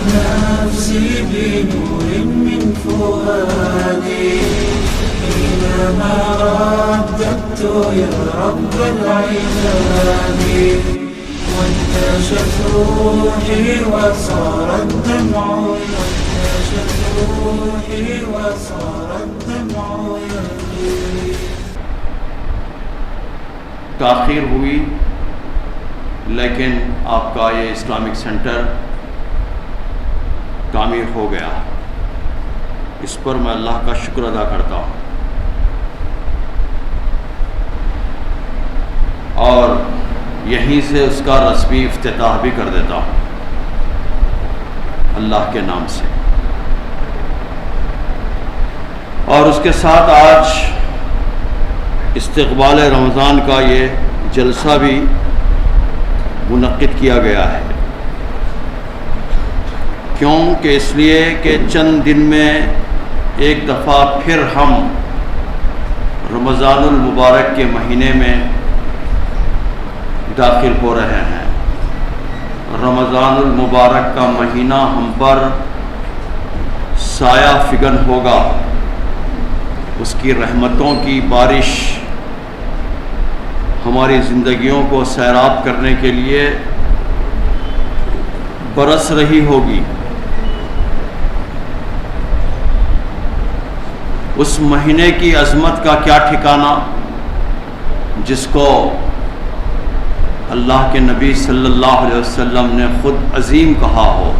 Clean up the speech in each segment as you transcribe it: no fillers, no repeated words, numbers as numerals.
نفسي بنور من فؤادي حينما رددت يا رب العباد وانتشت روحي وصار الدمع يجري. تاخیر ہوئی لیکن آپ کا یہ اسلامک سینٹر تعمیر ہو گیا، اس پر میں اللہ کا شکر ادا کرتا ہوں، اور یہیں سے اس کا رسمی افتتاح بھی کر دیتا ہوں اللہ کے نام سے۔ اور اس کے ساتھ آج استقبال رمضان کا یہ جلسہ بھی منعقد کیا گیا ہے، کیوں کہ اس لیے کہ چند دن میں ایک دفعہ پھر ہم رمضان المبارک کے مہینے میں داخل ہو رہے ہیں۔ رمضان المبارک کا مہینہ ہم پر سایہ فگن ہوگا، اس کی رحمتوں کی بارش ہماری زندگیوں کو سیراب کرنے کے لیے برس رہی ہوگی۔ اس مہینے کی عظمت کا کیا ٹھکانہ جس کو اللہ کے نبی صلی اللہ علیہ وسلم نے خود عظیم کہا ہو،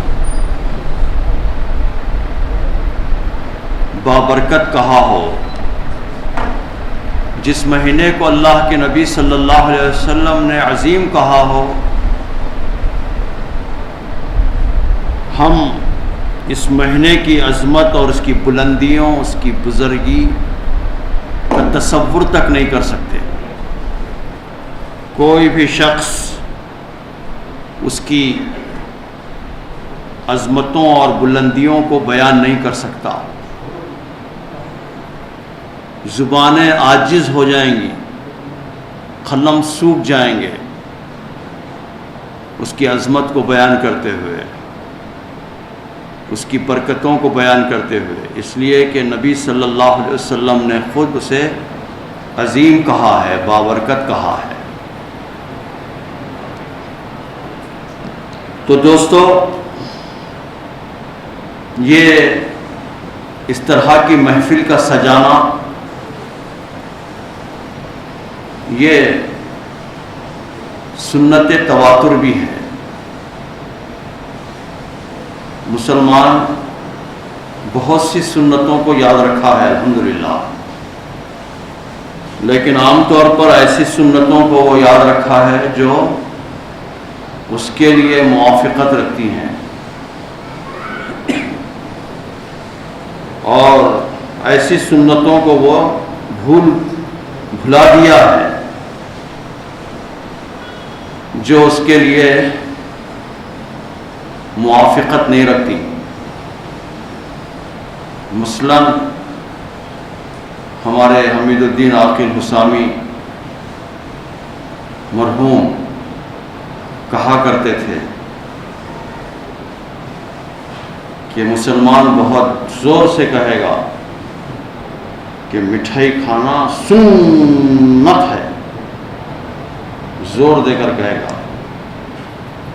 بابرکت کہا ہو، جس مہینے کو اللہ کے نبی صلی اللہ علیہ وسلم نے عظیم کہا ہو، ہم اس مہینے کی عظمت اور اس کی بلندیوں، اس کی بزرگی کا تصور تک نہیں کر سکتے۔ کوئی بھی شخص اس کی عظمتوں اور بلندیوں کو بیان نہیں کر سکتا، زبانیں عاجز ہو جائیں گی، قلم سوکھ جائیں گے اس کی عظمت کو بیان کرتے ہوئے، اس کی برکتوں کو بیان کرتے ہوئے، اس لیے کہ نبی صلی اللہ علیہ وسلم نے خود اسے عظیم کہا ہے، بابرکت کہا ہے۔ تو دوستو، یہ اس طرح کی محفل کا سجانا یہ سنت تواتر بھی ہے۔ مسلمان بہت سی سنتوں کو یاد رکھا ہے الحمدللہ، لیکن عام طور پر ایسی سنتوں کو وہ یاد رکھا ہے جو اس کے لیے موافقت رکھتی ہیں، اور ایسی سنتوں کو وہ بھلا دیا ہے جو اس کے لیے موافقت نہیں رکھتی۔ مثلاً ہمارے حمید الدین عاقل حسامی مرحوم کہا کرتے تھے کہ مسلمان بہت زور سے کہے گا کہ مٹھائی کھانا سنت ہے، زور دے کر کہے گا،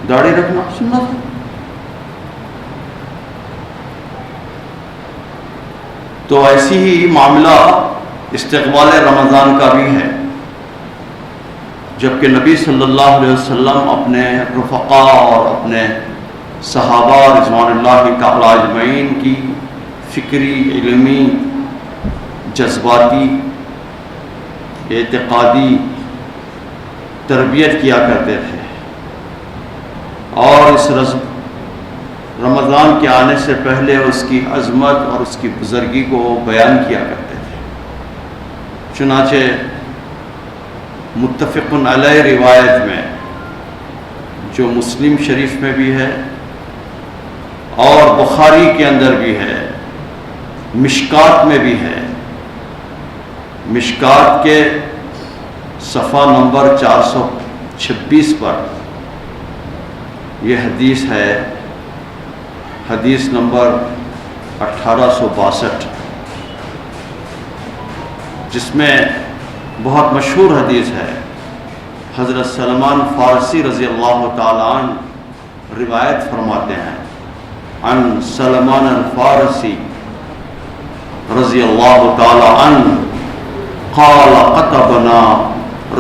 داڑھی رکھنا سنت ہے۔ تو ایسی ہی معاملہ استقبال رمضان کا بھی ہے، جبکہ نبی صلی اللہ علیہ وسلم اپنے رفقا اور اپنے صحابہ رضوان اللہ تعالی اجمعین کی فکری، علمی، جذباتی، اعتقادی تربیت کیا کرتے تھے، اور اس رمضان کے آنے سے پہلے اس کی عظمت اور اس کی بزرگی کو بیان کیا کرتے تھے۔ چنانچہ متفق علیہ روایت میں، جو مسلم شریف میں بھی ہے اور بخاری کے اندر بھی ہے، مشکات میں بھی ہے، مشکات کے صفحہ نمبر 426 پر یہ حدیث ہے حدیث نمبر 1862، جس میں بہت مشہور حدیث ہے، حضرت سلمان فارسی رضی اللہ تعالیٰ عنہ روایت فرماتے ہیں، عن سلمان الفارسی رضی اللہ تعالیٰ عنہ قال خطبنا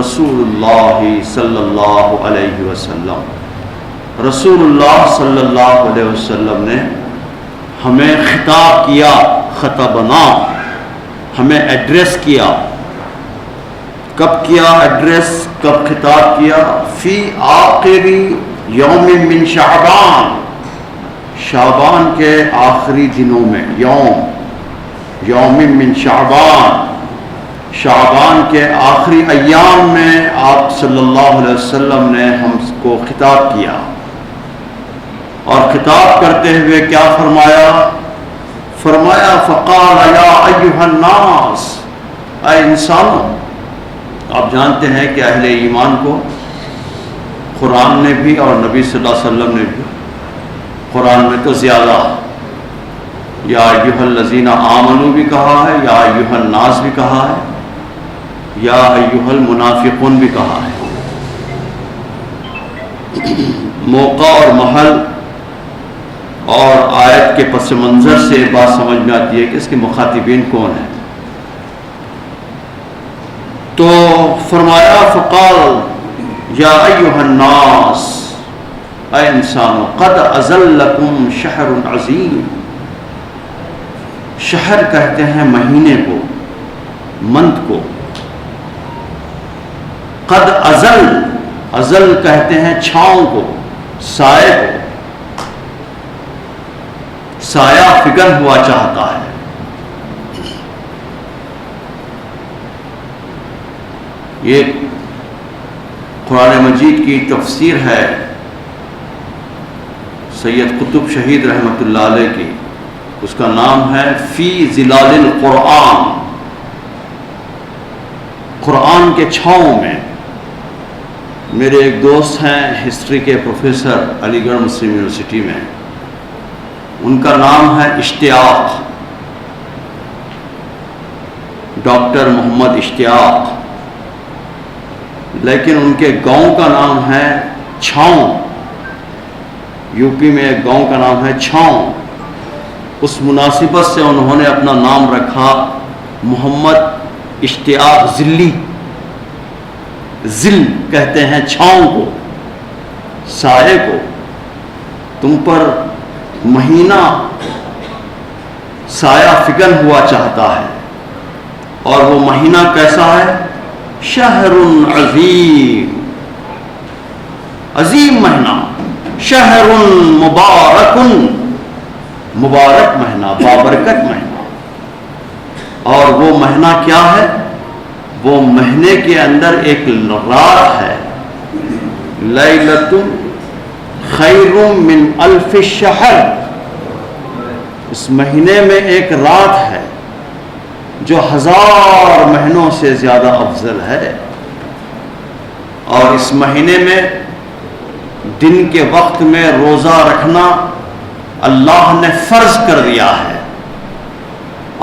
رسول اللہ صلی اللہ علیہ وسلم، رسول اللہ صلی اللہ علیہ وسلم نے ہمیں خطاب کیا، خطبنا، ہمیں ایڈریس کیا۔ کب کیا ایڈریس، کب خطاب کیا؟ فی آخری یوم من شعبان، شعبان کے آخری دنوں میں، یوم من شعبان، شعبان کے آخری ایام میں آپ صلی اللہ علیہ وسلم نے ہم کو خطاب کیا، اور خطاب کرتے ہوئے کیا فرمایا؟ فرمایا فقال یا ایھا الناس، اے انسانوں۔ آپ جانتے ہیں کہ اہل ایمان کو قرآن نے بھی اور نبی صلی اللہ علیہ وسلم نے بھی، قرآن میں تو زیادہ یا ایھا الذین آمنوا بھی کہا ہے، یا ایھا الناس بھی کہا ہے، یا ایھا المنافقون بھی کہا ہے۔ موقع اور محل اور آیت کے پس منظر سے بات سمجھ میں آتی ہے کہ اس کے مخاطبین کون ہیں۔ تو فرمایا فقال یا ایھا الناس، اے انسانوں، قد اذلکم شہر عظیم، شہر کہتے ہیں مہینے کو، منتھ کو، قد ازل کہتے ہیں چھاؤں کو، سائے کو، سایہ فکن ہوا چاہتا ہے۔ یہ قرآن مجید کی تفسیر ہے سید قطب شہید رحمۃ اللہ علیہ کی، اس کا نام ہے فی ظلال القرآن، قرآن کے چھاؤں میں۔ میرے ایک دوست ہیں ہسٹری کے پروفیسر علی گڑھ مسلم یونیورسٹی میں، ان کا نام ہے اشتیاق، ڈاکٹر محمد اشتیاق، لیکن ان کے گاؤں کا نام ہے چھاؤں، یو پی میں ایک گاؤں کا نام ہے چھاؤں۔ اس مناسبت سے انہوں نے اپنا نام رکھا محمد اشتیاق ذلی، ذل کہتے ہیں چھاؤں کو، سائے کو۔ تم پر مہینہ سایہ فکن ہوا چاہتا ہے، اور وہ مہینہ کیسا ہے؟ شہر عظیم، عظیم مہینہ، شہر مبارک، مبارک مہینہ، بابرکت مہینہ۔ اور وہ مہینہ کیا ہے؟ وہ مہینے کے اندر ایک رات ہے، لیلۃ خیر من الف شہر، اس مہینے میں ایک رات ہے جو 1000 مہینوں سے زیادہ افضل ہے۔ اور اس مہینے میں دن کے وقت میں روزہ رکھنا اللہ نے فرض کر دیا ہے،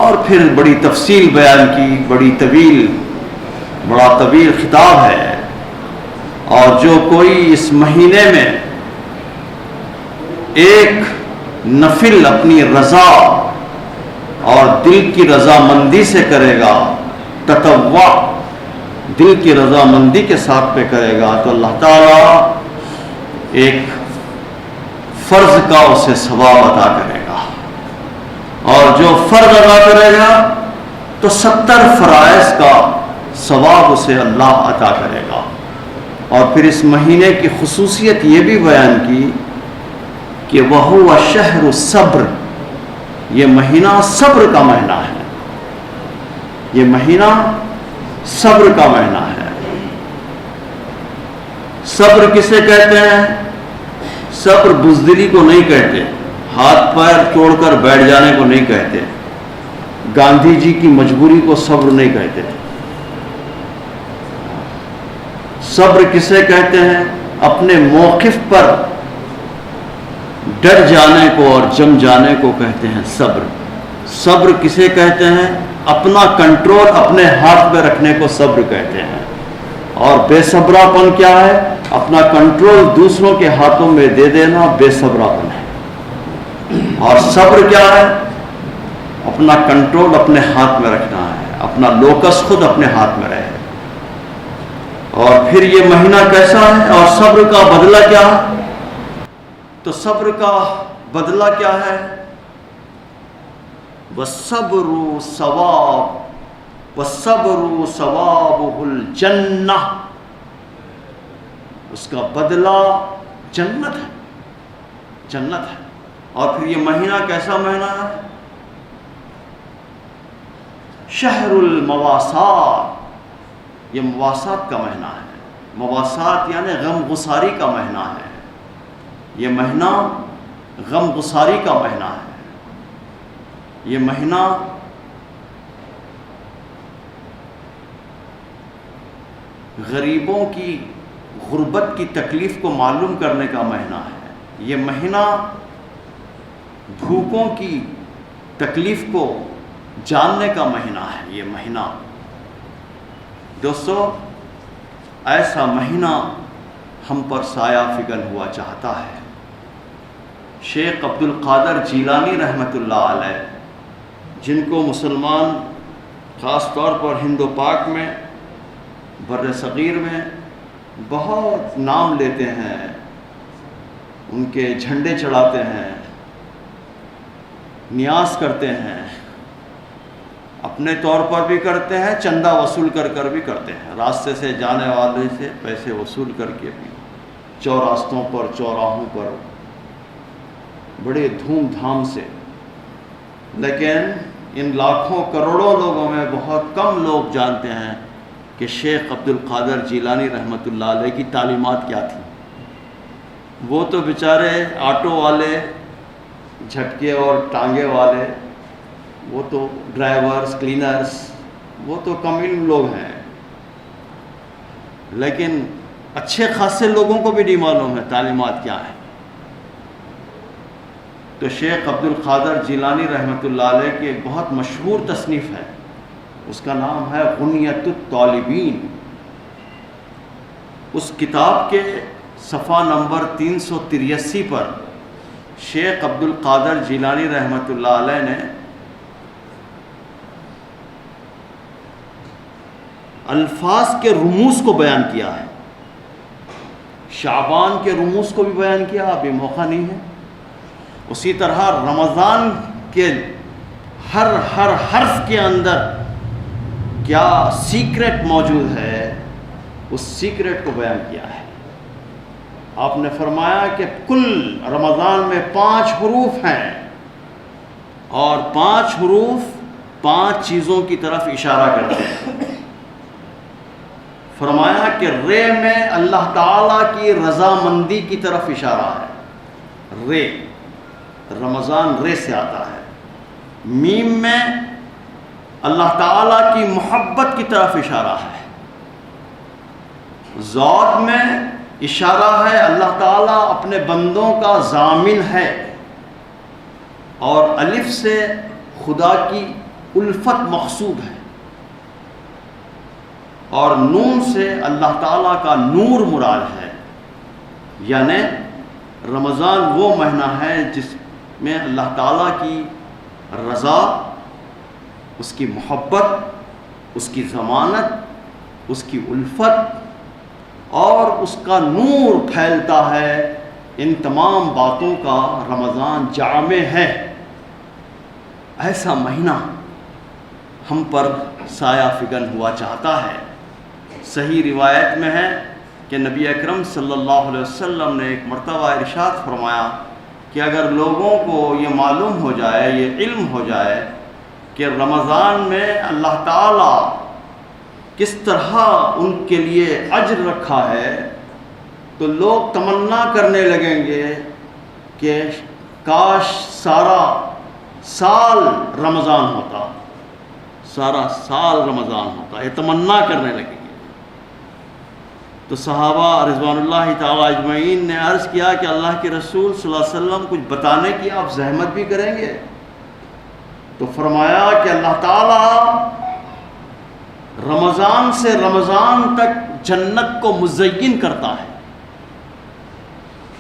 اور پھر بڑی تفصیل بیان کی، بڑا طویل خطاب ہے۔ اور جو کوئی اس مہینے میں ایک نفل اپنی رضا اور دل کی رضامندی سے کرے گا، تطوع، دل کی رضامندی کے ساتھ پہ کرے گا، تو اللہ تعالیٰ ایک فرض کا اسے ثواب عطا کرے گا، اور جو فرض ادا کرے گا تو 70 فرائض کا ثواب اسے اللہ عطا کرے گا۔ اور پھر اس مہینے کی خصوصیت یہ بھی بیان کی کہ وَهُوَ شَهْرُ الصَّبْرِ، یہ مہینہ صبر کا مہینہ ہے، یہ مہینہ صبر کا مہینہ ہے۔ صبر کسے کہتے ہیں؟ صبر بزدلی کو نہیں کہتے، ہاتھ پیر توڑ کر بیٹھ جانے کو نہیں کہتے، گاندھی جی کی مجبوری کو صبر نہیں کہتے۔ صبر کسے کہتے ہیں؟ اپنے موقف پر ڈر جانے کو اور جم جانے کو کہتے ہیں صبر۔ صبر کسے کہتے ہیں؟ اپنا کنٹرول اپنے ہاتھ میں رکھنے کو صبر کہتے ہیں۔ اور بے صبرا پن کیا ہے؟ اپنا کنٹرول دوسروں کے ہاتھوں میں دے دینا بے صبرا پن ہے۔ اور صبر کیا ہے؟ اپنا کنٹرول اپنے ہاتھ میں رکھنا ہے، اپنا لوکس خود اپنے ہاتھ میں رہے۔ اور پھر یہ مہینہ کیسا ہے اور صبر کا بدلہ کیا ہے؟ تو صبر کا بدلہ کیا ہے؟ وَالصَّبْرُ ثَوَابُهُ الْجَنَّةُ، اس کا بدلہ جنت ہے، جنت ہے۔ اور پھر یہ مہینہ کیسا مہینہ ہے؟ شہر المواسات، یہ مواسات کا مہینہ ہے۔ مواسات یعنی غم گساری کا مہینہ ہے۔ یہ مہینہ غم گساری کا مہینہ ہے۔ یہ مہینہ غریبوں کی غربت کی تکلیف کو معلوم کرنے کا مہینہ ہے۔ یہ مہینہ بھوکوں کی تکلیف کو جاننے کا مہینہ ہے۔ یہ مہینہ دوستو، ایسا مہینہ ہم پر سایہ فگن ہوا چاہتا ہے۔ شیخ عبد القادر جیلانی رحمۃ اللہ علیہ، جن کو مسلمان خاص طور پر ہند و پاک میں، بر صغیر میں بہت نام لیتے ہیں، ان کے جھنڈے چڑھاتے ہیں، نیاز کرتے ہیں، اپنے طور پر بھی کرتے ہیں، چندہ وصول کر بھی کرتے ہیں، راستے سے جانے والے سے پیسے وصول کر کے بھی، چوراستوں پر، چوراہوں پر بڑے دھوم دھام سے۔ لیکن ان لاکھوں کروڑوں لوگوں میں بہت کم لوگ جانتے ہیں کہ شیخ عبد القادر جیلانی رحمۃ اللہ علیہ کی تعلیمات کیا تھیں۔ وہ تو بیچارے آٹو والے، جھٹکے اور ٹانگے والے، وہ تو ڈرائیورز، کلینرز، وہ تو کم علم لوگ ہیں، لیکن اچھے خاصے لوگوں کو بھی نہیں معلوم ہے تعلیمات کیا ہیں۔ تو شیخ عبد القادر جیلانی رحمۃ اللہ علیہ کی ایک بہت مشہور تصنیف ہے، اس کا نام ہے غنیۃ الطالبین۔ اس کتاب کے صفحہ نمبر 383 پر شیخ عبد القادر جیلانی رحمۃ اللہ علیہ نے الفاظ کے رموز کو بیان کیا ہے۔ شعبان کے رموز کو بھی بیان کیا، ابھی موقع نہیں ہے۔ اسی طرح رمضان کے ہر حرف کے اندر کیا سیکرٹ موجود ہے، اس سیکرٹ کو بیان کیا ہے۔ آپ نے فرمایا کہ کل رمضان میں 5 حروف ہیں، اور 5 حروف 5 چیزوں کی طرف اشارہ کرتے ہیں۔ فرمایا کہ رے میں اللہ تعالیٰ کی رضامندی کی طرف اشارہ ہے، رے، رمضان رے سے آتا ہے۔ میم میں اللہ تعالیٰ کی محبت کی طرف اشارہ ہے۔ ضاد میں اشارہ ہے اللہ تعالیٰ اپنے بندوں کا ضامن ہے، اور الف سے خدا کی الفت مقصود ہے، اور نون سے اللہ تعالیٰ کا نور مراد ہے۔ یعنی رمضان وہ مہینہ ہے جس میں اللہ تعالیٰ کی رضا، اس کی محبت، اس کی ضمانت، اس کی الفت اور اس کا نور پھیلتا ہے۔ ان تمام باتوں کا رمضان جامع ہے۔ ایسا مہینہ ہم پر سایہ فگن ہوا چاہتا ہے۔ صحیح روایت میں ہے کہ نبی اکرم صلی اللہ علیہ وسلم نے ایک مرتبہ ارشاد فرمایا کہ اگر لوگوں کو یہ معلوم ہو جائے، یہ علم ہو جائے کہ رمضان میں اللہ تعالیٰ کس طرح ان کے لیے اجر رکھا ہے، تو لوگ تمنا کرنے لگیں گے کہ کاش سارا سال رمضان ہوتا، سارا سال رمضان ہوتا، یہ تمنا کرنے لگیں گے۔ تو صحابہ رضوان اللہ تعالی اجمعین نے عرض کیا کہ اللہ کے رسول صلی اللہ علیہ وسلم کچھ بتانے کی آپ زحمت بھی کریں گے؟ تو فرمایا کہ اللہ تعالیٰ رمضان سے رمضان تک جنت کو مزین کرتا ہے.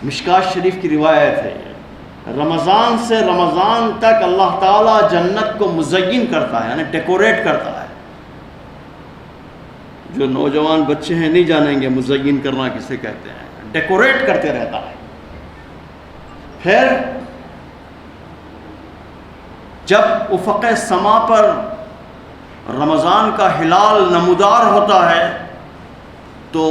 مشکات شریف کی روایت ہے یہ. رمضان سے رمضان تک اللہ تعالیٰ جنت کو مزین کرتا ہے، یعنی ڈیکوریٹ کرتا ہے. جو نوجوان بچے ہیں نہیں جانیں گے مزین کرنا کسے کہتے ہیں. ڈیکوریٹ کرتے رہتا ہے. پھر جب افق سما پر رمضان کا ہلال نمودار ہوتا ہے تو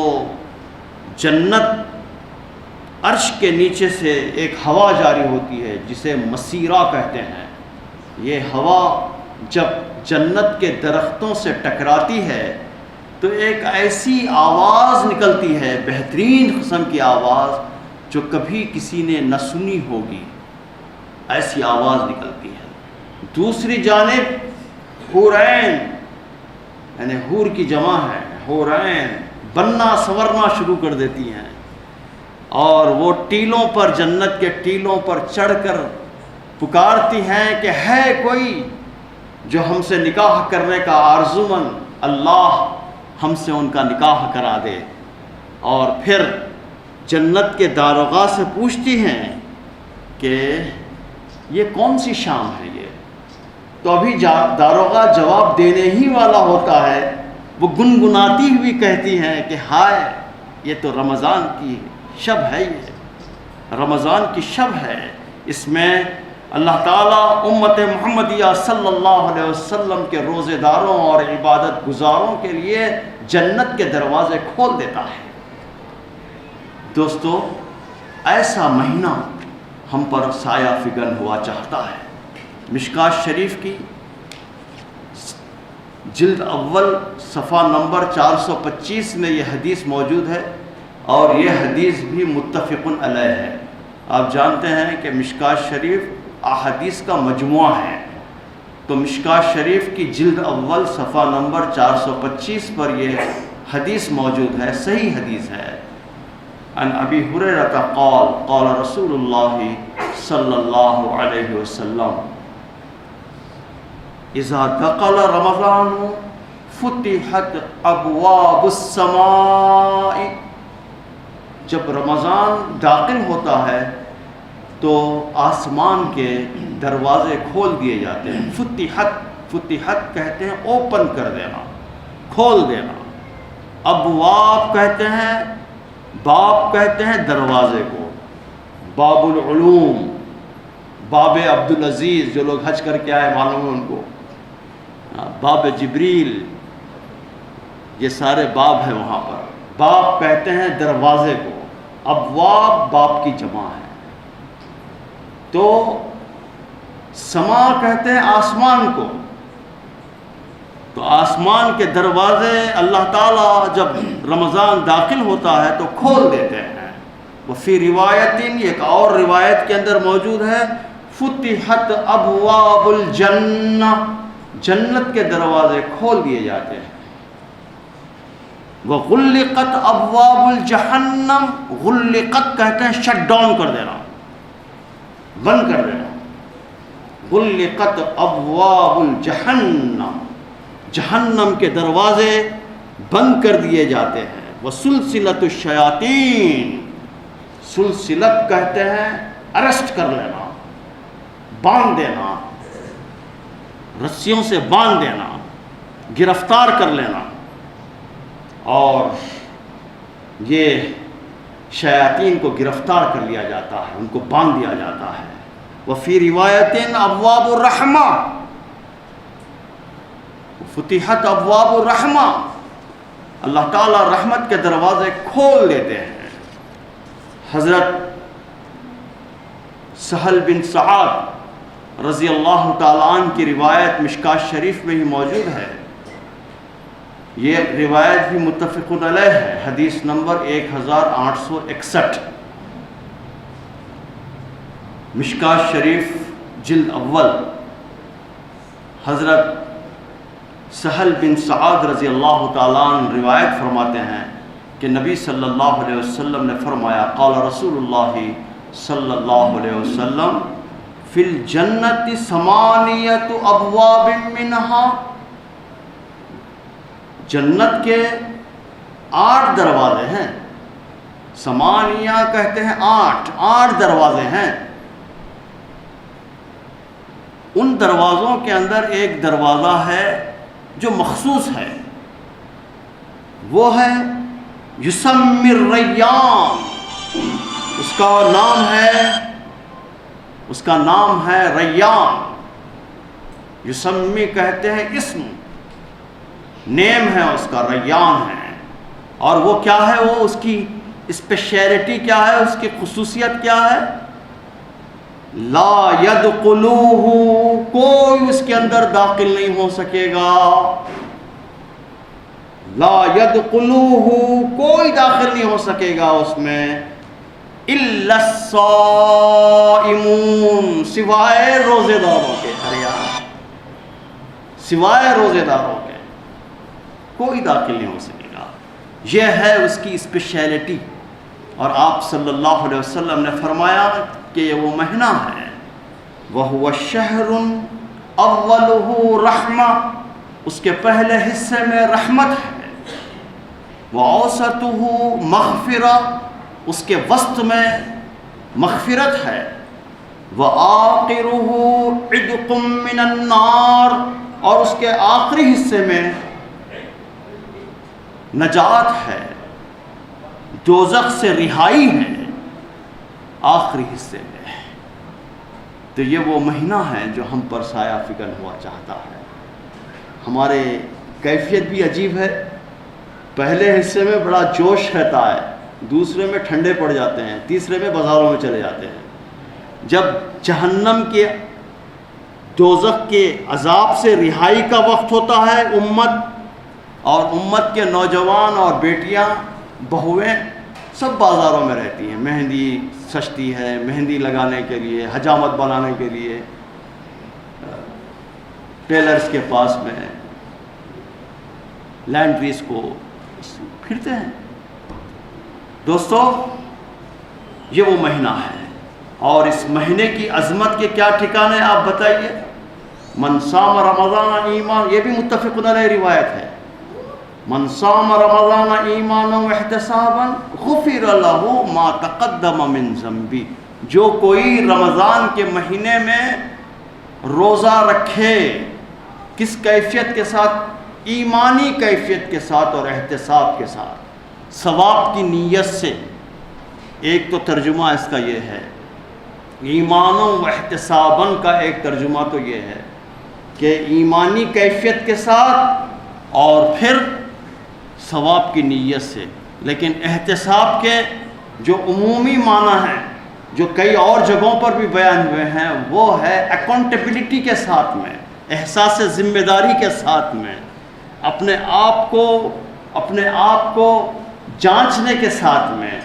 جنت عرش کے نیچے سے ایک ہوا جاری ہوتی ہے جسے مسیرہ کہتے ہیں. یہ ہوا جب جنت کے درختوں سے ٹکراتی ہے تو ایک ایسی آواز نکلتی ہے، بہترین قسم کی آواز جو کبھی کسی نے نہ سنی ہوگی. ایسی آواز نکلتی ہے. دوسری جانب حورین، یعنی حور کی جمع ہے، حورین بننا سنورنا شروع کر دیتی ہیں اور وہ ٹیلوں پر، جنت کے ٹیلوں پر چڑھ کر پکارتی ہیں کہ ہے کوئی جو ہم سے نکاح کرنے کا آرزومند، اللہ ہم سے ان کا نکاح کرا دے. اور پھر جنت کے داروغہ سے پوچھتی ہیں کہ یہ کون سی شام ہے یہ؟ تو ابھی داروغہ جواب دینے ہی والا ہوتا ہے، وہ گنگناتی ہوئی کہتی ہیں کہ ہائے یہ تو رمضان کی شب ہے، یہ رمضان کی شب ہے. اس میں اللہ تعالیٰ امت محمدیہ صلی اللہ علیہ وسلم کے روزے داروں اور عبادت گزاروں کے لیے جنت کے دروازے کھول دیتا ہے. دوستو، ایسا مہینہ ہم پر سایہ فگن ہوا چاہتا ہے. مشکات شریف کی جلد اول صفحہ نمبر 425 میں یہ حدیث موجود ہے اور یہ حدیث بھی متفق علیہ ہے. آپ جانتے ہیں کہ مشکات شریف احادیث کا مجموعہ ہے، تو مشکات شریف کی جلد اول صفحہ نمبر 425 پر یہ حدیث موجود ہے، صحیح حدیث ہے. عن ابی ہریرہ قال قال رسول اللہ صلی اللہ علیہ وسلم اذا دخل رمضان فتحت ابواب السماء. جب رمضان داخل ہوتا ہے تو آسمان کے دروازے کھول دیے جاتے ہیں. فتحت کہتے ہیں اوپن کر دینا، کھول دینا. ابواب کہتے ہیں، باب کہتے ہیں دروازے کو. باب العلوم، باب عبدالعزیز، جو لوگ حج کر کے آئے معلوم ہے ان کو. باب جبریل، یہ سارے باب ہیں وہاں پر. باب کہتے ہیں دروازے کو، ابواب باب کی جمع ہے. تو سما کہتے ہیں آسمان کو. تو آسمان کے دروازے اللہ تعالیٰ جب رمضان داخل ہوتا ہے تو کھول دیتے ہیں. وفی روایتین، ایک اور روایت کے اندر موجود ہے، فتحت ابواب الجنہ، جنت کے دروازے کھول دیے جاتے ہیں. وغلقت ابواب الجہنم، غلقت کہتے ہیں شٹ ڈاؤن کر دینا، بند کر دینا. غلقت ابواب الجہنم، جہنم کے دروازے بند کر دیے جاتے ہیں. وسلسلۃ الشیاطین، سلسلت کہتے ہیں اریسٹ کر لینا، باندھ دینا، رسیوں سے باندھ دینا، گرفتار کر لینا. اور یہ شیاطین کو گرفتار کر لیا جاتا ہے، ان کو باندھ دیا جاتا ہے. وفی روایتین ابواب الرحمہ، فتحت ابواب الرحمہ، اللہ تعالیٰ رحمت کے دروازے کھول دیتے ہیں. حضرت سہل بن سعد رضی اللہ تعالیٰ عنہ کی روایت مشکات شریف میں ہی موجود ہے. یہ روایت بھی متفق علیہ ہے، حدیث نمبر 1861. مشکات شریف جلد اول. حضرت سہل بن سعد رضی اللہ تعالیٰ عنہ روایت فرماتے ہیں کہ نبی صلی اللہ علیہ وسلم نے فرمایا قال رسول اللہ صلی اللہ علیہ وسلم فی الجنت 8 ابواب منہا، جنت کے 8 دروازے ہیں. 8 کہتے ہیں 8 دروازے ہیں. ان دروازوں کے اندر ایک دروازہ ہے جو مخصوص ہے، وہ ہے یسمی الریان، اس کا نام ہے ریان. یسمی کہتے ہیں اسم، نیم ہے اس کا، ریان ہے. اور وہ کیا ہے، وہ اس کی اسپیشلٹی کیا ہے، اس کی خصوصیت کیا ہے؟ لا یدخلوہ، کوئی اس کے اندر داخل نہیں ہو سکے گا. لا یدخلوہ، کوئی داخل نہیں ہو سکے گا اس میں، الا الصائمون، سوائے روزے داروں کے. سوائے روزے داروں کے کوئی داخل نہیں ہو سکے گا. یہ ہے اس کی اسپیشلٹی. اور آپ صلی اللہ علیہ وسلم نے فرمایا کہ یہ وہ مہینہ ہے، وَهُوَ شَهْرٌ أَوَّلُهُ رَحْمَةٌ، اس کے پہلے حصے میں رحمت ہے، وَأَوْسَطُهُ مَغْفِرَةٌ، اس کے وسط میں مغفرت ہے، وَآخِرُهُ عِتْقٌ مِّنَ النَّارِ، اور اس کے آخری حصے میں نجات ہے، دوزخ سے رہائی ہے آخری حصے میں. تو یہ وہ مہینہ ہے جو ہم پر سایہ فکن ہوا چاہتا ہے. ہمارے کیفیت بھی عجیب ہے. پہلے حصے میں بڑا جوش رہتا ہے، دوسرے میں ٹھنڈے پڑ جاتے ہیں، تیسرے میں بازاروں میں چلے جاتے ہیں. جب جہنم کے دوزخ کے عذاب سے رہائی کا وقت ہوتا ہے، امت کے نوجوان اور بیٹیاں، بہویں سب بازاروں میں رہتی ہیں. مہندی سجتی ہے، مہندی لگانے کے لیے، حجامت بنانے کے لیے ٹیلرز کے پاس میں، لینڈریز کو پھرتے ہیں. دوستو، یہ وہ مہینہ ہے. اور اس مہینے کی عظمت کے کیا ٹھکانے آپ بتائیے. من صام رمضان ایمان، یہ بھی متفق علیہ روایت ہے، من صام رمضان ایمانا واحتسابا غفر له ما تقدم من ذنبی، جو کوئی رمضان کے مہینے میں روزہ رکھے، کس کیفیت کے ساتھ؟ ایمانی کیفیت کے ساتھ اور احتساب کے ساتھ، ثواب کی نیت سے. ایک تو ترجمہ اس کا یہ ہے، ایمان و احتساباً کا ایک ترجمہ تو یہ ہے کہ ایمانی کیفیت کے ساتھ اور پھر ثواب کی نیت سے. لیکن احتساب کے جو عمومی معنی ہیں، جو کئی اور جگہوں پر بھی بیان ہوئے ہیں، وہ ہے اکاؤنٹیبلٹی کے ساتھ میں، احساس ذمہ داری کے ساتھ میں، اپنے آپ کو جانچنے کے ساتھ میں،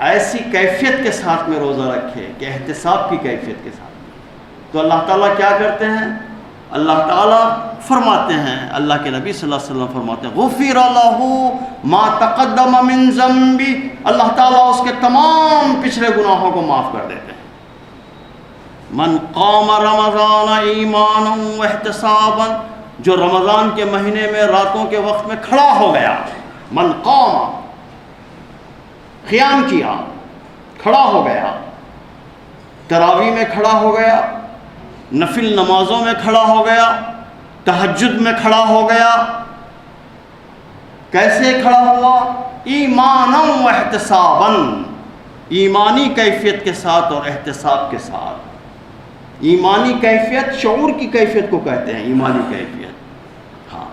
ایسی کیفیت کے ساتھ میں روزہ رکھے کہ احتساب کی کیفیت کے ساتھ. تو اللہ تعالیٰ کیا کرتے ہیں؟ اللہ تعالیٰ فرماتے ہیں، اللہ کے نبی صلی اللہ علیہ وسلم فرماتے ہیں غفر لہ ما تقدم من ذنبی، اللہ تعالیٰ اس کے تمام پچھلے گناہوں کو معاف کر دیتے ہیں. من قام رمضان ایمانا واحتسابا، جو رمضان کے مہینے میں راتوں کے وقت میں کھڑا ہو گیا، من قام، قیام کیا، کھڑا ہو گیا، تراویح میں کھڑا ہو گیا، نفل نمازوں میں کھڑا ہو گیا، تہجد میں کھڑا ہو گیا. کیسے کھڑا ہوا؟ ایمانا و احتسابا، ایمانی کیفیت کے ساتھ اور احتساب کے ساتھ. ایمانی کیفیت شعور کی کیفیت کو کہتے ہیں، ایمانی کیفیت، ہاں،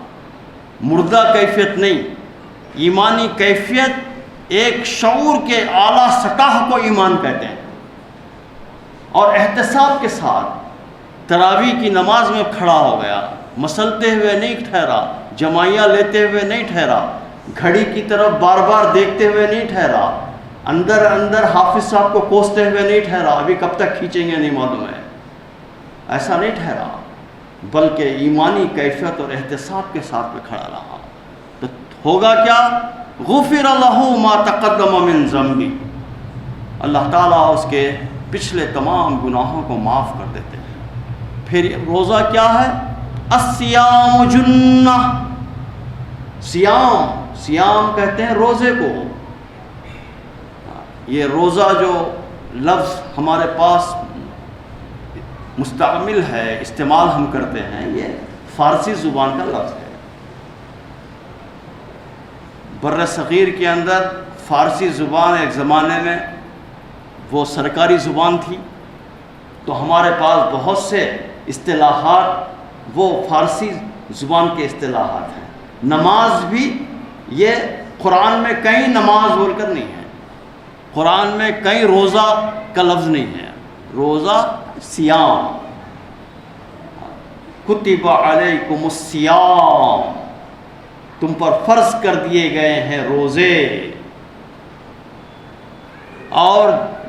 مردہ کیفیت نہیں. ایمانی کیفیت ایک شعور کے اعلیٰ سطح کو ایمان کہتے ہیں. اور احتساب کے ساتھ تراویح کی نماز میں کھڑا ہو گیا، مسلتے ہوئے نہیں ٹھہرا، جمائیاں لیتے ہوئے نہیں ٹھہرا، گھڑی کی طرف بار بار دیکھتے ہوئے نہیں ٹھہرا، اندر حافظ صاحب کو کوستے ہوئے نہیں ٹھہرا، ابھی کب تک کھینچیں گے نہیں معلوم ہے، ایسا نہیں ٹھہرا، بلکہ ایمانی کیفیت اور احتساب کے ساتھ میں کھڑا رہا. تو ہوگا کیا؟ غفر لہ ما تقدم من ذنبی، اللہ تعالیٰ اس کے پچھلے تمام گناہوں کو معاف کر دیتے ہیں۔ پھر روزہ کیا ہے؟ الصیام جنہ، سیام کہتے ہیں روزے کو۔ یہ روزہ جو لفظ ہمارے پاس مستعمل ہے، استعمال ہم کرتے ہیں، یہ فارسی زبان کا لفظ ہے۔ بر صغیر کے اندر فارسی زبان ایک زمانے میں وہ سرکاری زبان تھی، تو ہمارے پاس بہت سے اصطلاحات وہ فارسی زبان کے اصطلاحات ہیں۔ نماز بھی یہ قرآن میں کہیں نماز بول کر نہیں ہے، قرآن میں کہیں روزہ کا لفظ نہیں ہے، روزہ صیام، کتب علیکم الصیام، تم پر فرض کر دیے گئے ہیں روزے۔ اور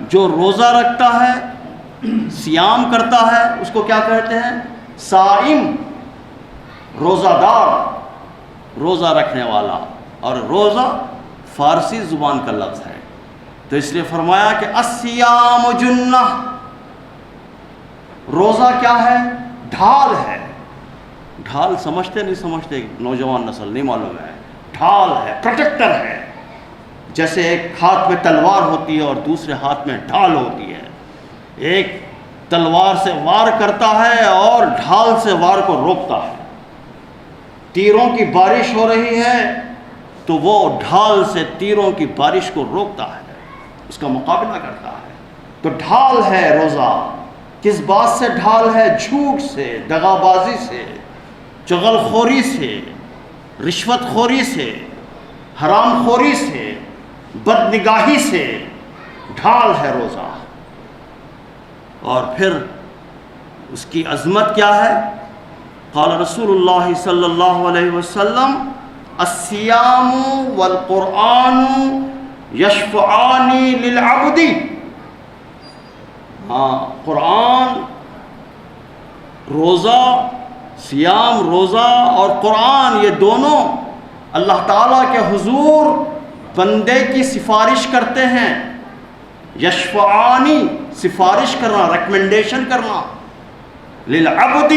جو روزہ رکھتا ہے، صیام کرتا ہے، اس کو کیا کہتے ہیں؟ صائم، روزہ دار، روزہ رکھنے والا۔ اور روزہ فارسی زبان کا لفظ ہے، تو اس لیے فرمایا کہ الصیام جنہ، روزہ کیا ہے؟ ڈھال ہے۔ ڈھال سمجھتے نہیں سمجھتے نوجوان نسل نہیں معلوم ہے، ڈھال ہے، پروٹیکٹر ہے۔ جیسے ایک ہاتھ میں تلوار ہوتی ہے اور دوسرے ہاتھ میں ڈھال ہوتی ہے، ایک تلوار سے وار کرتا ہے اور ڈھال سے وار کو روکتا ہے۔ تیروں کی بارش ہو رہی ہے تو وہ ڈھال سے تیروں کی بارش کو روکتا ہے، اس کا مقابلہ کرتا ہے۔ تو ڈھال ہے روزہ۔ کس بات سے ڈھال ہے؟ جھوٹ سے، دغا بازی سے، چغل خوری سے، رشوت خوری سے، حرام خوری سے، بد نگاہی سے، ڈھال ہے روزہ۔ اور پھر اس کی عظمت کیا ہے؟ قال رسول اللہ صلی اللہ علیہ وسلم الصیام والقرآن یشفعان للعبد۔ قرآن، روزہ، صیام، روزہ اور قرآن، یہ دونوں اللہ تعالیٰ کے حضور بندے کی سفارش کرتے ہیں۔ یشفعانی، سفارش کرنا، ریکمنڈیشن کرنا، للعبد،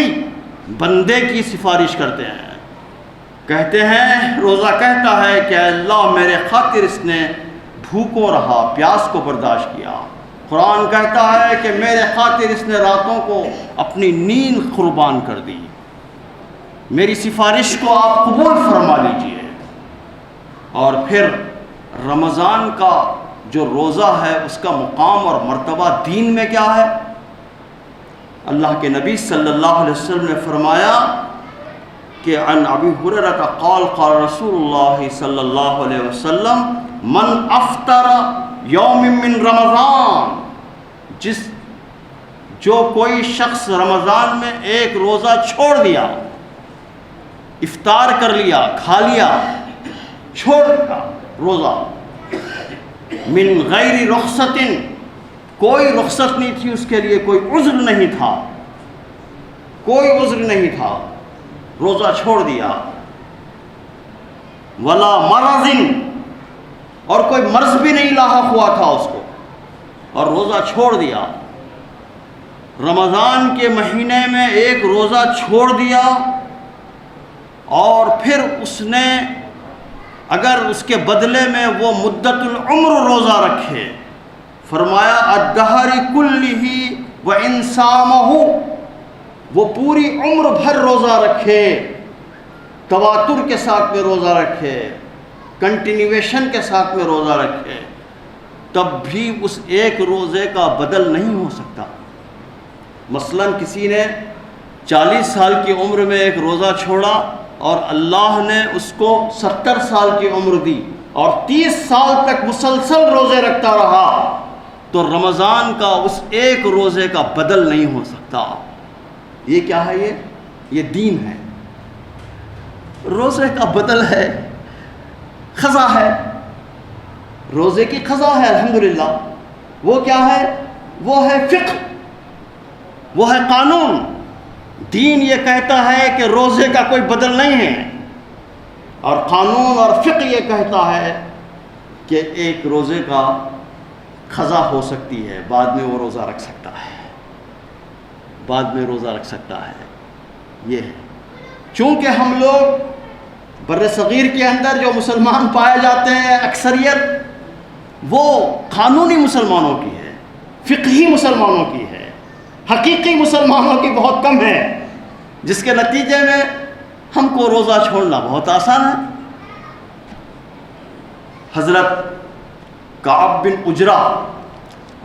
بندے کی سفارش کرتے ہیں۔ کہتے ہیں، روزہ کہتا ہے کہ اللہ میرے خاطر اس نے بھوکوں رہا، پیاس کو برداشت کیا۔ قرآن کہتا ہے کہ میرے خاطر اس نے راتوں کو اپنی نیند قربان کر دی، میری سفارش کو آپ قبول فرما لیجئے۔ اور پھر رمضان کا جو روزہ ہے اس کا مقام اور مرتبہ دین میں کیا ہے؟ اللہ کے نبی صلی اللہ علیہ وسلم نے فرمایا کہ عن ابی ہریرہ قال قال رسول اللہ صلی اللہ علیہ وسلم من افطر یوم من رمضان، جو کوئی شخص رمضان میں ایک روزہ چھوڑ دیا، افطار کر لیا، کھا لیا، چھوڑ دیا روزہ، من غیر رخصت، کوئی رخصت نہیں تھی اس کے لیے، کوئی عذر نہیں تھا، کوئی عذر نہیں تھا، روزہ چھوڑ دیا، ولا مرض، اور کوئی مرض بھی نہیں لاحق ہوا تھا اس کو، اور روزہ چھوڑ دیا، رمضان کے مہینے میں ایک روزہ چھوڑ دیا، اور پھر اس نے اگر اس کے بدلے میں وہ مدت العمر روزہ رکھے، فرمایا الدہر کلہ وان صامہ، وہ پوری عمر بھر روزہ رکھے، تواتر کے ساتھ میں روزہ رکھے، کنٹینیویشن کے ساتھ میں روزہ رکھے، تب بھی اس ایک روزے کا بدل نہیں ہو سکتا۔ مثلا کسی نے 40 سال کی عمر میں ایک روزہ چھوڑا اور اللہ نے اس کو 70 سال کی عمر دی اور 30 سال تک مسلسل روزے رکھتا رہا، تو رمضان کا اس ایک روزے کا بدل نہیں ہو سکتا۔ یہ کیا ہے؟ یہ دین ہے، روزے کا بدل ہے، قضا ہے، روزے کی قضا ہے الحمدللہ۔ وہ کیا ہے؟ وہ ہے فقہ، وہ ہے قانون۔ دین یہ کہتا ہے کہ روزے کا کوئی بدل نہیں ہے، اور قانون اور فقہ یہ کہتا ہے کہ ایک روزے کا قضا ہو سکتی ہے، بعد میں وہ روزہ رکھ سکتا ہے، بعد میں روزہ رکھ سکتا ہے۔ یہ ہے چونکہ ہم لوگ بر صغیر کے اندر جو مسلمان پائے جاتے ہیں اکثریت وہ قانونی مسلمانوں کی ہے، فقہی مسلمانوں کی ہے، حقیقی مسلمانوں کی بہت کم ہے، جس کے نتیجے میں ہم کو روزہ چھوڑنا بہت آسان ہے۔ حضرت کعب بن عجرہ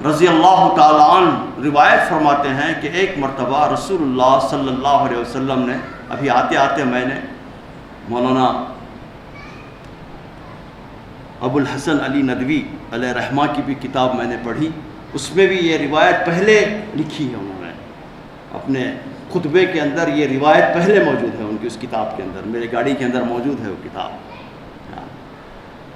رضی اللہ تعالی عنہ روایت فرماتے ہیں کہ ایک مرتبہ رسول اللہ صلی اللہ علیہ وسلم نے، ابھی آتے آتے میں نے مولانا ابو الحسن علی ندوی علیہ رحمہ کی بھی کتاب میں نے پڑھی، اس میں بھی یہ روایت پہلے لکھی ہے، انہوں نے اپنے خطبے کے اندر یہ روایت پہلے موجود ہے ان کی اس کتاب کے اندر، میرے گاڑی کے اندر موجود ہے وہ کتاب۔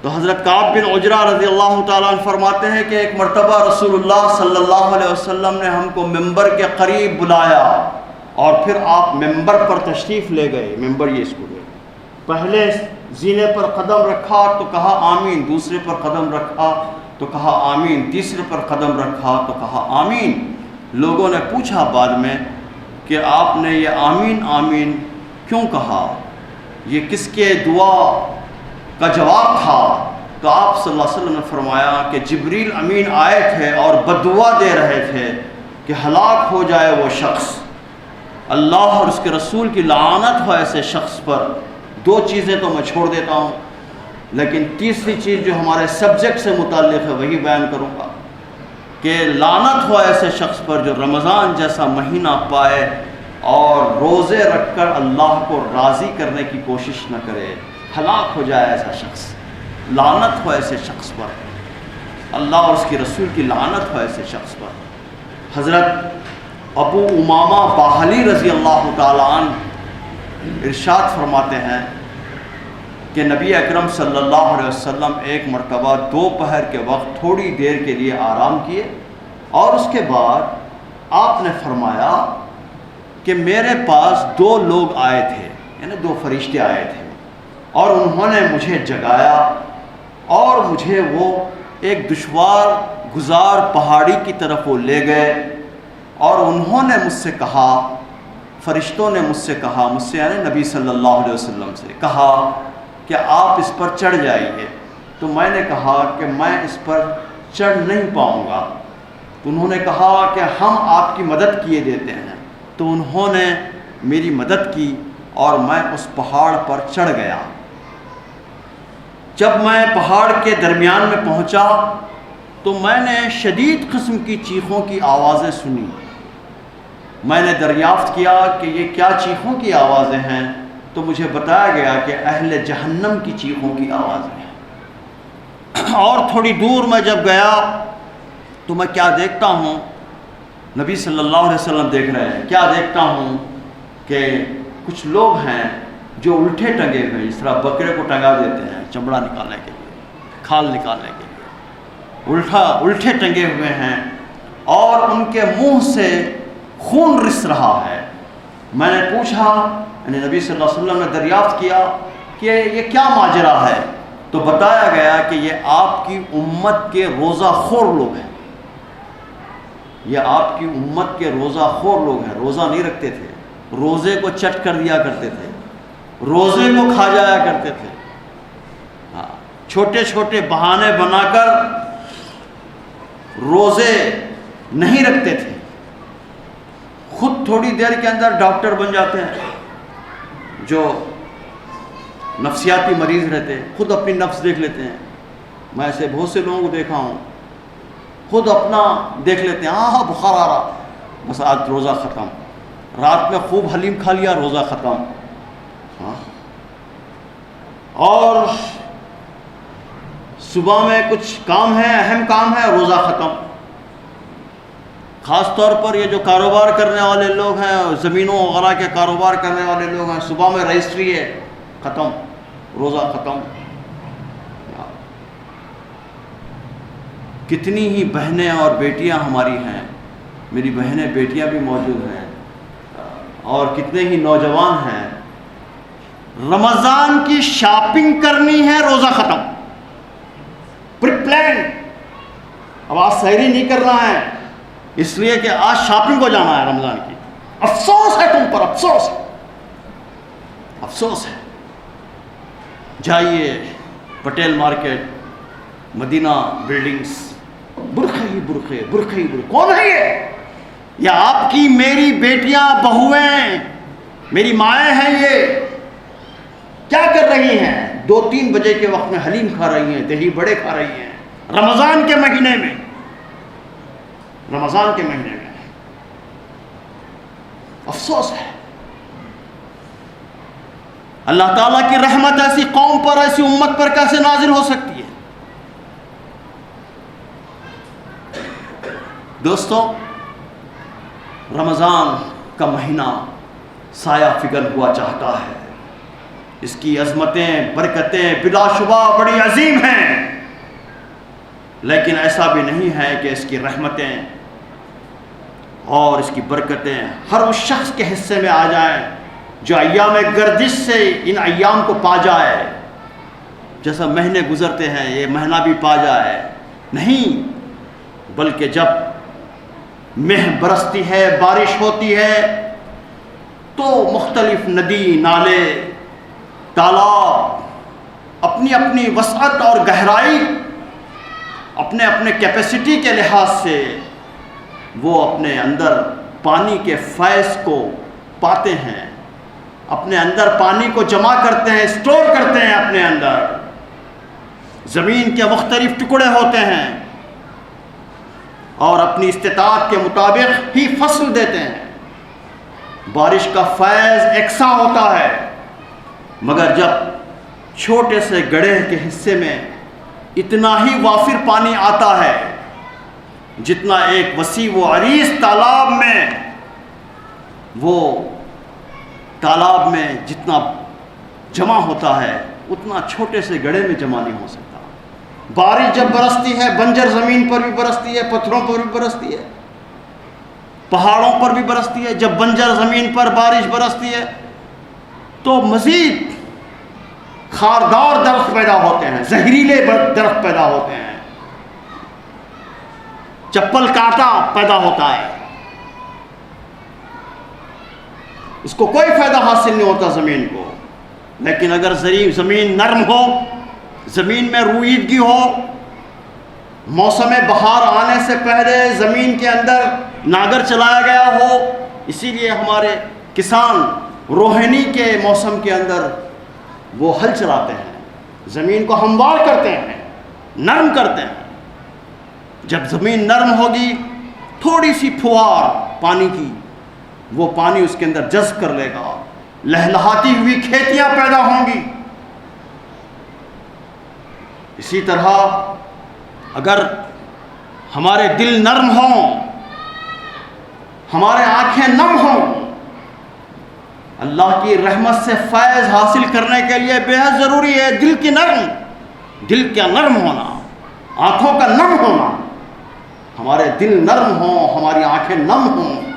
تو حضرت کعب بن عجرہ رضی اللہ تعالیٰ عنہ فرماتے ہیں کہ ایک مرتبہ رسول اللہ صلی اللہ علیہ وسلم نے ہم کو ممبر کے قریب بلایا اور پھر آپ ممبر پر تشریف لے گئے، ممبر یہ اس کو گئے، پہلے زینے پر قدم رکھا تو کہا آمین، دوسرے پر قدم رکھا تو کہا آمین، تیسرے پر قدم رکھا تو کہا آمین۔ لوگوں نے پوچھا بعد میں کہ آپ نے یہ آمین آمین کیوں کہا، یہ کس کے دعا کا جواب تھا؟ تو آپ صلی اللہ علیہ وسلم نے فرمایا کہ جبریل امین آئے تھے اور بددعا دے رہے تھے کہ ہلاک ہو جائے وہ شخص، اللہ اور اس کے رسول کی لعنت ہو ایسے شخص پر۔ دو چیزیں تو میں چھوڑ دیتا ہوں، لیکن تیسری چیز جو ہمارے سبجیکٹ سے متعلق ہے وہی بیان کروں گا کہ لعنت ہو ایسے شخص پر جو رمضان جیسا مہینہ پائے اور روزے رکھ کر اللہ کو راضی کرنے کی کوشش نہ کرے، ہلاک ہو جائے ایسا شخص، لعنت ہو ایسے شخص پر، اللہ اور اس کی رسول کی لعنت ہو ایسے شخص پر۔ حضرت ابو امامہ باہلی رضی اللہ تعالیٰ عنہ ارشاد فرماتے ہیں کہ نبی اکرم صلی اللہ علیہ وسلم ایک مرتبہ دوپہر کے وقت تھوڑی دیر کے لیے آرام کیے اور اس کے بعد آپ نے فرمایا کہ میرے پاس دو لوگ آئے تھے، یعنی دو فرشتے آئے تھے، اور انہوں نے مجھے جگایا اور مجھے وہ ایک دشوار گزار پہاڑی کی طرف وہ لے گئے اور انہوں نے مجھ سے کہا، فرشتوں نے مجھ سے کہا، مجھ سے یعنی نبی صلی اللہ علیہ وسلم سے کہا کہ آپ اس پر چڑھ جائیے۔ تو میں نے کہا کہ میں اس پر چڑھ نہیں پاؤں گا۔ تو انہوں نے کہا کہ ہم آپ کی مدد کیے دیتے ہیں۔ تو انہوں نے میری مدد کی اور میں اس پہاڑ پر چڑھ گیا۔ جب میں پہاڑ کے درمیان میں پہنچا تو میں نے شدید قسم کی چیخوں کی آوازیں سنی۔ میں نے دریافت کیا کہ یہ کیا چیخوں کی آوازیں ہیں، تو مجھے بتایا گیا کہ اہل جہنم کی چیخوں کی آوازیں ہیں۔ اور تھوڑی دور میں جب گیا تو میں کیا دیکھتا ہوں، نبی صلی اللہ علیہ وسلم دیکھ رہے ہیں، کیا دیکھتا ہوں کہ کچھ لوگ ہیں جو الٹے ٹنگے ہوئے، اس طرح بکرے کو ٹنگا دیتے ہیں چمڑا نکالنے کے لیے، کھال نکالنے کے لیے، الٹے ٹنگے ہوئے ہیں اور ان کے منہ سے خون رس رہا ہے۔ میں نے پوچھا، یعنی نبی صلی اللہ علیہ وسلم نے دریافت کیا کہ یہ کیا ماجرا ہے، تو بتایا گیا کہ یہ آپ کی امت کے روزہ خور لوگ ہیں، یہ آپ کی امت کے روزہ خور لوگ ہیں، روزہ نہیں رکھتے تھے، روزے کو چٹ کر دیا کرتے تھے، روزے کو کھا جایا کرتے تھے، چھوٹے چھوٹے بہانے بنا کر روزے نہیں رکھتے تھے، خود تھوڑی دیر کے اندر ڈاکٹر بن جاتے ہیں، جو نفسیاتی مریض رہتے ہیں خود اپنی نفس دیکھ لیتے ہیں۔ میں ایسے بہت سے لوگوں کو دیکھا ہوں، خود اپنا دیکھ لیتے ہیں، ہاں بخار آ رہا، بس آج روزہ ختم، رات میں خوب حلیم کھا لیا، روزہ ختم، اور صبح میں کچھ کام ہے، اہم کام ہے، روزہ ختم۔ خاص طور پر یہ جو کاروبار کرنے والے لوگ ہیں، زمینوں وغیرہ کے کاروبار کرنے والے لوگ ہیں، صبح میں رجسٹری ہے، ختم، روزہ ختم۔ کتنی ہی بہنیں اور بیٹیاں ہماری ہیں، میری بہنیں بیٹیاں بھی موجود ہیں، اور کتنے ہی نوجوان ہیں رمضان کی شاپنگ کرنی ہے، روزہ ختم، پری پلان. اب آج سحری نہیں کرنا ہے اس لیے کہ آج شاپنگ کو جانا ہے رمضان کی. افسوس ہے تم پر، افسوس ہے، افسوس ہے. جائیے پٹیل مارکیٹ، مدینہ بلڈنگز، برقعے ہی برقعے، برقعے ہی برقعے. کون ہے یہ آپ کی میری بیٹیاں، بہویں، میری مائیں ہیں. یہ کیا کر رہی ہیں؟ 2-3 بجے کے وقت میں حلیم کھا رہی ہیں، دہی بڑے کھا رہی ہیں، رمضان کے مہینے میں، رمضان کے مہینے میں. افسوس ہے. اللہ تعالیٰ کی رحمت ایسی قوم پر، ایسی امت پر کیسے نازل ہو سکتی ہے؟ دوستو، رمضان کا مہینہ سایہ فگن ہوا چاہتا ہے. اس کی عظمتیں، برکتیں بلا شبہ بڑی عظیم ہیں، لیکن ایسا بھی نہیں ہے کہ اس کی رحمتیں اور اس کی برکتیں ہر اس شخص کے حصے میں آ جائیں جو ایام گردش سے ان ایام کو پا جائے. جیسا مہینے گزرتے ہیں یہ مہینہ بھی پا جائے، نہیں، بلکہ جب مہ برستی ہے، بارش ہوتی ہے، تو مختلف ندی، نالے، تالاب اپنی اپنی وسعت اور گہرائی، اپنے اپنے کیپیسٹی کے لحاظ سے وہ اپنے اندر پانی کے فیض کو پاتے ہیں، اپنے اندر پانی کو جمع کرتے ہیں، اسٹور کرتے ہیں اپنے اندر. زمین کے مختلف ٹکڑے ہوتے ہیں اور اپنی استطاعت کے مطابق ہی فصل دیتے ہیں. بارش کا فیض یکساں ہوتا ہے، مگر جب چھوٹے سے گڑھے کے حصے میں اتنا ہی وافر پانی آتا ہے جتنا ایک وسیع و عریض تالاب میں جتنا جمع ہوتا ہے اتنا چھوٹے سے گڑھے میں جمع نہیں ہو سکتا. بارش جب برستی ہے بنجر زمین پر بھی برستی ہے، پتھروں پر بھی برستی ہے، پہاڑوں پر بھی برستی ہے. جب بنجر زمین پر بارش برستی ہے تو مزید خاردار درخت پیدا ہوتے ہیں، زہریلے درخت پیدا ہوتے ہیں، چپل کانٹا پیدا ہوتا ہے. اس کو کوئی فائدہ حاصل نہیں ہوتا زمین کو. لیکن اگر زمین نرم ہو، زمین میں رویدگی ہو، موسم بہار آنے سے پہلے زمین کے اندر ناگر چلایا گیا ہو، اسی لیے ہمارے کسان روہنی کے موسم کے اندر وہ ہل چلاتے ہیں، زمین کو ہموار کرتے ہیں، نرم کرتے ہیں. جب زمین نرم ہوگی تھوڑی سی پھوار پانی کی، وہ پانی اس کے اندر جذب کر لے گا، لہلہاتی ہوئی کھیتیاں پیدا ہوں گی. اسی طرح اگر ہمارے دل نرم ہوں، ہمارے آنکھیں نم ہوں، اللہ کی رحمت سے فیض حاصل کرنے کے لیے بے حد ضروری ہے دل کا نرم ہونا، آنکھوں کا نم ہونا. ہمارے دل نرم ہوں، ہماری آنکھیں نم ہوں،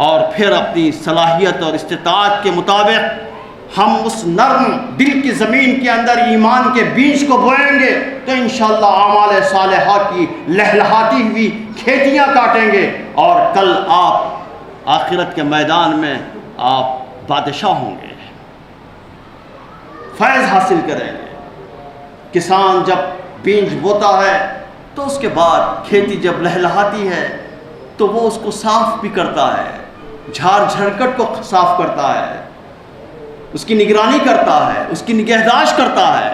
اور پھر اپنی صلاحیت اور استطاعت کے مطابق ہم اس نرم دل کی زمین کے اندر ایمان کے بیج کو بوئیں گے تو انشاءاللہ اعمال صالحہ کی لہلہاتی ہوئی کھیتیاں کاٹیں گے، اور کل آپ آخرت کے میدان میں آپ بادشاہ ہوں گے، فیض حاصل کریں گے. کسان جب بیج بوتا ہے تو اس کے بعد کھیتی جب لہلہاتی ہے تو وہ اس کو صاف بھی کرتا ہے، جھاڑ جھڑکٹ کو صاف کرتا ہے، اس کی نگرانی کرتا ہے، اس کی نگہداشت کرتا ہے.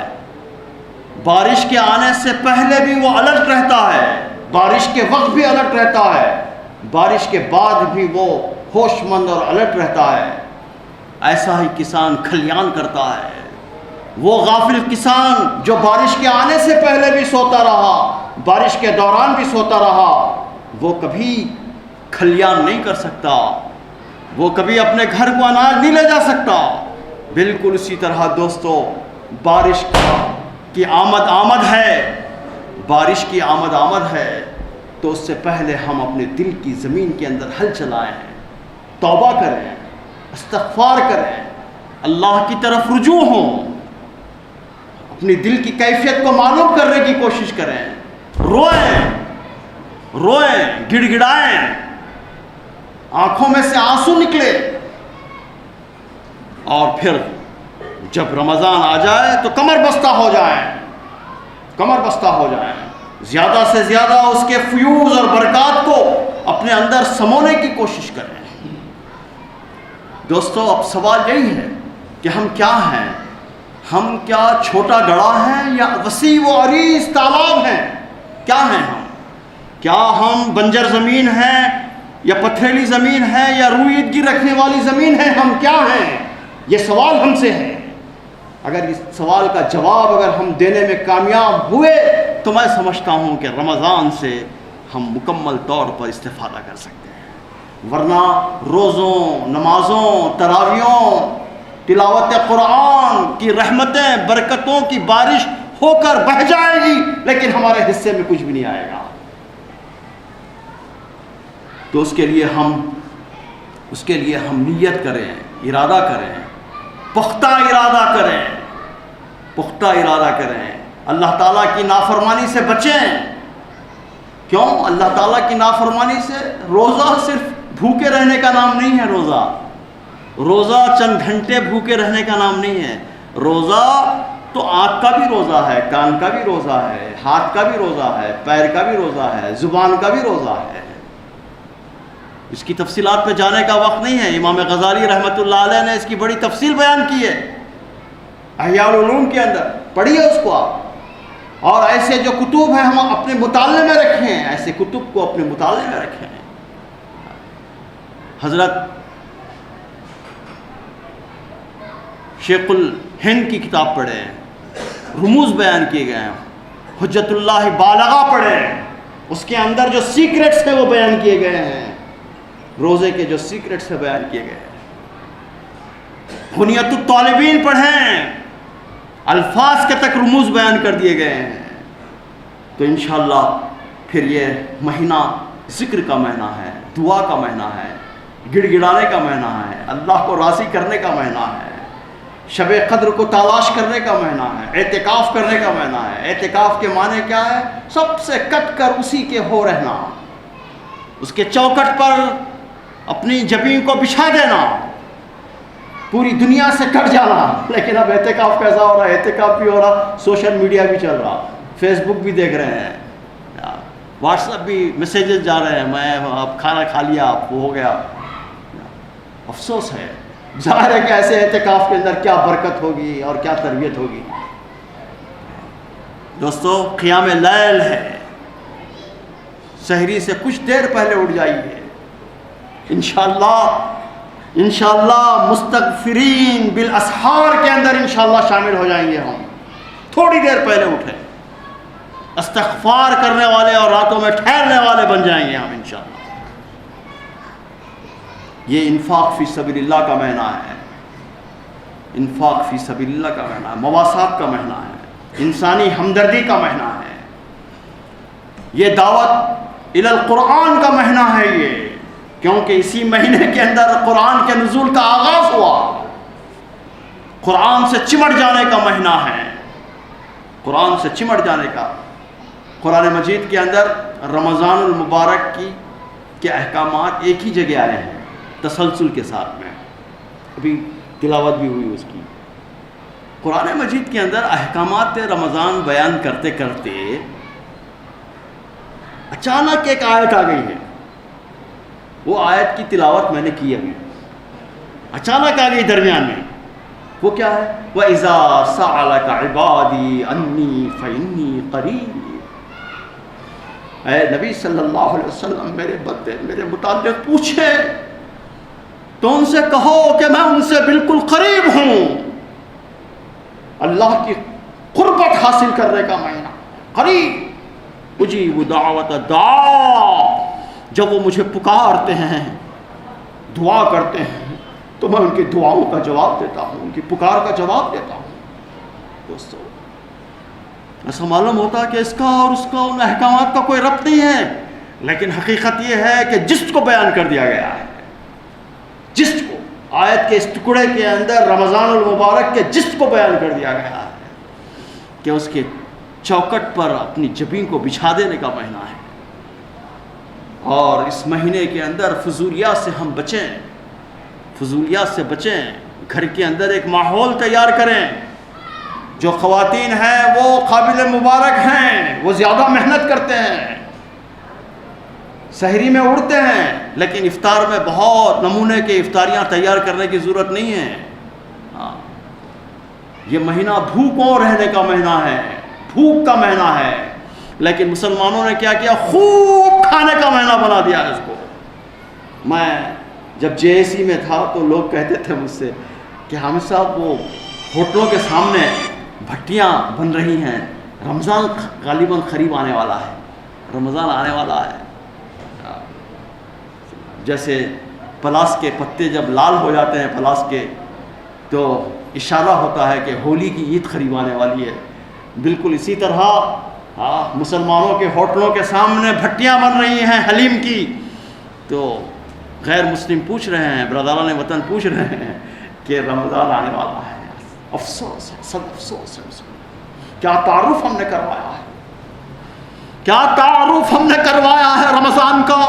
بارش کے آنے سے پہلے بھی وہ الرٹ رہتا ہے، بارش کے وقت بھی الرٹ رہتا ہے، بارش کے بعد بھی وہ ہوش مند اور الرٹ رہتا ہے. ایسا ہی کسان کھلیان کرتا ہے. وہ غافل کسان جو بارش کے آنے سے پہلے بھی سوتا رہا، بارش کے دوران بھی سوتا رہا، وہ کبھی کھلیان نہیں کر سکتا، وہ کبھی اپنے گھر کو اناج نہیں لے جا سکتا. بالکل اسی طرح دوستو، بارش کی آمد ہے، بارش کی آمد ہے تو اس سے پہلے ہم اپنے دل کی زمین کے اندر ہل چلائیں، توبہ کریں، استغفار کریں، اللہ کی طرف رجوع ہوں، اپنی دل کی کیفیت کو معلوم کرنے کی کوشش کریں، روئیں، گڑ گڑائیں، آنکھوں میں سے آنسو نکلے، اور پھر جب رمضان آ جائے تو کمر بستہ ہو جائیں، زیادہ سے زیادہ اس کے فیوز اور برکات کو اپنے اندر سمونے کی کوشش کریں۔ دوستو، اب سوال یہی ہے کہ ہم کیا ہیں؟ ہم کیا چھوٹا گڑھا ہیں یا وسیع و عریض تالاب ہیں؟ کیا ہیں ہم؟ کیا ہم بنجر زمین ہیں یا پتھریلی زمین ہے یا روئیدگی رکھنے والی زمین ہے؟ ہم کیا ہیں؟ یہ سوال ہم سے ہے۔ اگر اس سوال کا جواب اگر ہم دینے میں کامیاب ہوئے تو میں سمجھتا ہوں کہ رمضان سے ہم مکمل طور پر استفادہ کر سکتے ہیں، ورنہ روزوں، نمازوں، تراویحوں، تلاوت قرآن کی رحمتیں، برکتوں کی بارش ہو کر بہہ جائے گی، لیکن ہمارے حصے میں کچھ بھی نہیں آئے گا۔ تو اس کے لیے ہم نیت کریں، ارادہ کریں، پختہ ارادہ کریں، اللہ تعالیٰ کی نافرمانی سے بچیں۔ کیوں؟ اللہ تعالیٰ کی نافرمانی سے روزہ صرف بھوکے رہنے کا نام نہیں ہے، روزہ چند گھنٹے بھوکے رہنے کا نام نہیں ہے۔ روزہ تو آنکھ کا بھی روزہ ہے، کان کا بھی روزہ ہے، ہاتھ کا بھی روزہ ہے، پیر کا بھی روزہ ہے، زبان کا بھی روزہ ہے۔ اس کی تفصیلات پہ جانے کا وقت نہیں ہے۔ امام غزالی رحمۃ اللہ علیہ نے اس کی بڑی تفصیل بیان کی ہے احیاء العلوم کے اندر، پڑھیے اس کو آپ۔ اور ایسے جو کتب ہیں ہم اپنے مطالعے میں رکھیں، ایسے کتب کو اپنے مطالعے میں رکھیں۔ حضرت شیخ الہند کی کتاب پڑھیں، رموز بیان کیے گئے ہیں۔ حجت اللہ بالغہ پڑھیں، اس کے اندر جو سیکرٹس ہیں وہ بیان کیے گئے ہیں، روزے کے جو سیکرٹس ہیں بیان کیے گئے ہیں۔ غنیت الطالبین پڑھیں، الفاظ کے تک رموز بیان کر دیے گئے ہیں۔ تو انشاءاللہ پھر یہ مہینہ ذکر کا مہینہ ہے، دعا کا مہینہ ہے، گڑ گڑانے کا مہینہ ہے، اللہ کو راضی کرنے کا مہینہ ہے، شب قدر کو تلاش کرنے کا مہینہ ہے، اعتکاف کرنے کا مہینہ ہے۔ اعتکاف کے معنی کیا ہے؟ سب سے کٹ کر اسی کے ہو رہنا، اس کے چوکٹ پر اپنی جبین کو بچھا دینا، پوری دنیا سے کٹ جانا۔ لیکن اب اعتکاف کیسا ہو رہا ہے؟ اعتکاف بھی ہو رہا، سوشل میڈیا بھی چل رہا، فیس بک بھی دیکھ رہے ہیں، واٹس ایپ بھی میسیجز جا رہے ہیں، میں اب کھانا کھا لیا، اب ہو گیا۔ افسوس ہے، ظاہر ہے کہ ایسے اعتکاف کے اندر کیا برکت ہوگی اور کیا تربیت ہوگی۔ دوستو، قیام لیل ہے، سحری سے کچھ دیر پہلے اٹھ جائیے، انشاءاللہ مستغفرین بالاسحار کے اندر انشاءاللہ شامل ہو جائیں گے۔ ہم تھوڑی دیر پہلے اٹھیں، استغفار کرنے والے اور راتوں میں ٹھہرنے والے بن جائیں گے ہم انشاءاللہ۔ یہ انفاق فی سبیل اللہ کا مہینہ ہے، انفاق فی سبیل اللہ کا مہینہ ہے، مواصلات کا مہینہ ہے، انسانی ہمدردی کا مہینہ ہے، یہ دعوت الی القرآن کا مہینہ ہے یہ، کیونکہ اسی مہینے کے اندر قرآن کے نزول کا آغاز ہوا، قرآن سے چمٹ جانے کا مہینہ ہے، قرآن سے چمٹ جانے کا۔ قرآن مجید کے اندر رمضان المبارک کے احکامات ایک ہی جگہ آئے ہیں تسلسل کے ساتھ میں، ابھی تلاوت بھی ہوئی اس کی۔ قرآن مجید کے اندر احکامات رمضان بیان کرتے کرتے اچانک ایک آیت آ گئی ہے، وہ آیت کی تلاوت میں نے کی ابھی، اچانک آ گئی درمیان میں۔ وہ کیا ہے؟ وَإِذَا سَأَلَكَ عِبَادِي عَنِّي فَإِنِّي قَرِيبٌ۔ اے نبی صلی اللہ علیہ وسلم، میرے بندے میرے متعلق پوچھے تو ان سے کہو کہ میں ان سے بالکل قریب ہوں۔ اللہ کی قربت حاصل کرنے کا مہینہ، قریب، اجیب دعوت الداع، جب وہ مجھے پکارتے ہیں، دعا کرتے ہیں تو میں ان کی دعاؤں کا جواب دیتا ہوں، ان کی پکار کا جواب دیتا ہوں۔ دوستو، ایسا معلوم ہوتا ہے کہ اس کا اور اس کا ان احکامات کا کوئی ربط نہیں ہے، لیکن حقیقت یہ ہے کہ جس کو بیان کر دیا گیا ہے، جس کو آیت کے اس ٹکڑے کے اندر رمضان المبارک کے جسم کو بیان کر دیا گیا ہے کہ اس کے چوکٹ پر اپنی جبین کو بچھا دینے کا مہینہ ہے، اور اس مہینے کے اندر فضولیات سے ہم بچیں، فضولیات سے بچیں، گھر کے اندر ایک ماحول تیار کریں۔ جو خواتین ہیں وہ قابل مبارک ہیں، وہ زیادہ محنت کرتے ہیں، سحری میں اڑتے ہیں، لیکن افطار میں بہت نمونے کے افطاریاں تیار کرنے کی ضرورت نہیں ہے۔ یہ مہینہ بھوکوں رہنے کا مہینہ ہے، بھوک کا مہینہ ہے، لیکن مسلمانوں نے کیا کیا؟ خوب کھانے کا مہینہ بنا دیا اس کو۔ میں جب JAC میں تھا تو لوگ کہتے تھے مجھ سے کہ حامد صاحب وہ ہوٹلوں کے سامنے بھٹیاں بن رہی ہیں، رمضان غالباً قریب آنے والا ہے، رمضان آنے والا ہے۔ جیسے پلاس کے پتے جب لال ہو جاتے ہیں پلاس کے، تو اشارہ ہوتا ہے کہ ہولی کی عید قریب آنے والی ہے۔ بالکل اسی طرح مسلمانوں کے ہوٹلوں کے سامنے بھٹیاں بن رہی ہیں حلیم کی، تو غیر مسلم پوچھ رہے ہیں، برادران وطن پوچھ رہے ہیں کہ رمضان آنے والا ہے۔ افسوس ہے، سب افسوس ہے۔ کیا تعارف ہم نے کروایا ہے، کیا تعارف ہم نے کروایا ہے رمضان کا؟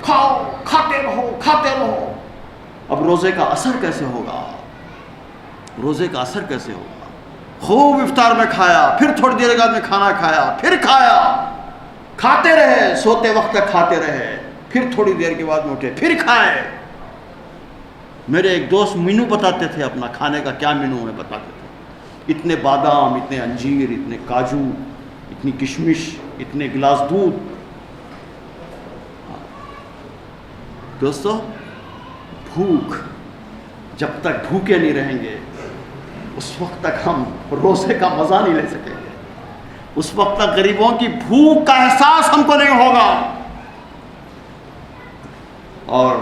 کھاؤ، کھاتے رہو، کھاتے رہو۔ اب روزے کا اثر کیسے ہوگا؟ روزے کا اثر کیسے ہوگا؟ خوب افطار میں کھایا، پھر تھوڑی دیر بعد میں کھانا کھایا، پھر کھایا، کھاتے رہے، سوتے وقت تک کھاتے رہے، پھر تھوڑی دیر کے بعد میں اٹھے، پھر کھائے۔ میرے ایک دوست مینو بتاتے تھے اپنا کھانے کا، کیا مینو میں بتاتے تھے، اتنے بادام، اتنے انجیر، اتنے کاجو، اتنی کشمش، اتنے گلاس دودھ۔ دوستو، بھوک، جب تک بھوکے نہیں رہیں گے اس وقت تک ہم روزے کا مزہ نہیں لے سکیں گے، اس وقت تک غریبوں کی بھوک کا احساس ہم کو نہیں ہوگا۔ اور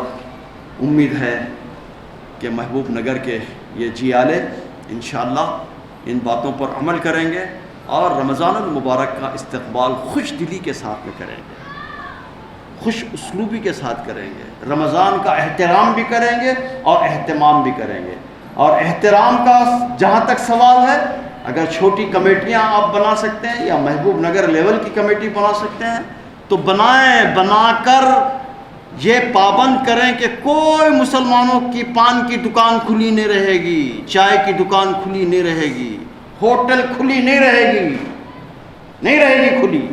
امید ہے کہ محبوب نگر کے یہ جیالے انشاءاللہ ان باتوں پر عمل کریں گے اور رمضان المبارک کا استقبال خوش دلی کے ساتھ میں کریں گے، خوش اسلوبی کے ساتھ کریں گے، رمضان کا احترام بھی کریں گے اور اہتمام بھی کریں گے۔ اور احترام کا جہاں تک سوال ہے، اگر چھوٹی کمیٹیاں آپ بنا سکتے ہیں یا محبوب نگر لیول کی کمیٹی بنا سکتے ہیں تو بنائیں، بنا کر یہ پابند کریں کہ کوئی مسلمانوں کی پان کی دکان کھلی نہیں رہے گی، چائے کی دکان کھلی نہیں رہے گی، ہوٹل کھلی نہیں رہے گی، نہیں رہے گی کھلی۔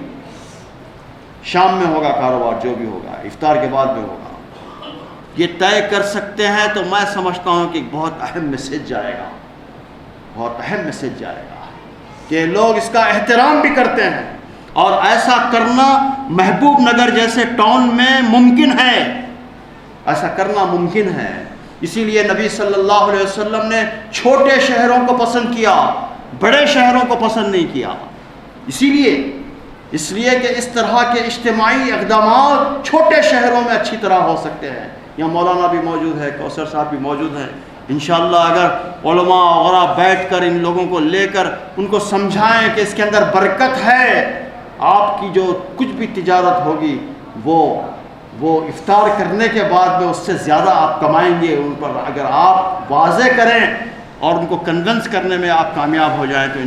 شام میں ہوگا کاروبار، جو بھی ہوگا افطار کے بعد میں ہوگا۔ یہ طے کر سکتے ہیں تو میں سمجھتا ہوں کہ بہت اہم میسج جائے گا، بہت اہم میسج جائے گا کہ لوگ اس کا احترام بھی کرتے ہیں، اور ایسا کرنا محبوب نگر جیسے ٹاؤن میں ممکن ہے، ایسا کرنا ممکن ہے۔ اسی لیے نبی صلی اللہ علیہ وسلم نے چھوٹے شہروں کو پسند کیا، بڑے شہروں کو پسند نہیں کیا۔ اس لیے کہ اس طرح کے اجتماعی اقدامات چھوٹے شہروں میں اچھی طرح ہو سکتے ہیں۔ یہاں مولانا بھی موجود ہے، کوثر صاحب بھی موجود ہیں، انشاءاللہ اگر علماء وغیرہ بیٹھ کر ان لوگوں کو لے کر ان کو سمجھائیں کہ اس کے اندر برکت ہے، آپ کی جو کچھ بھی تجارت ہوگی وہ افطار کرنے کے بعد میں اس سے زیادہ آپ کمائیں گے۔ ان پر اگر آپ واضح کریں اور ان کو کنونس کرنے میں آپ کامیاب ہو جائیں تو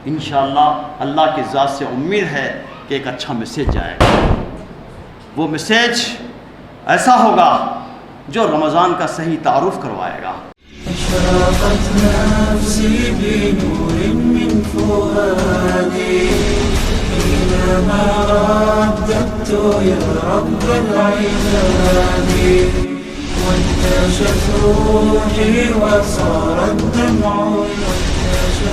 انشاءاللہ اللہ کی ذات سے امید ہے کہ ایک اچھا میسیج جائے گا۔ وہ میسیج ایسا ہوگا جو رمضان کا صحیح تعارف کروائے گا۔ اشرقت نفسي بنور من فؤادي حينما رددت يا رب العباد، وانتشت روحي وصار الدمع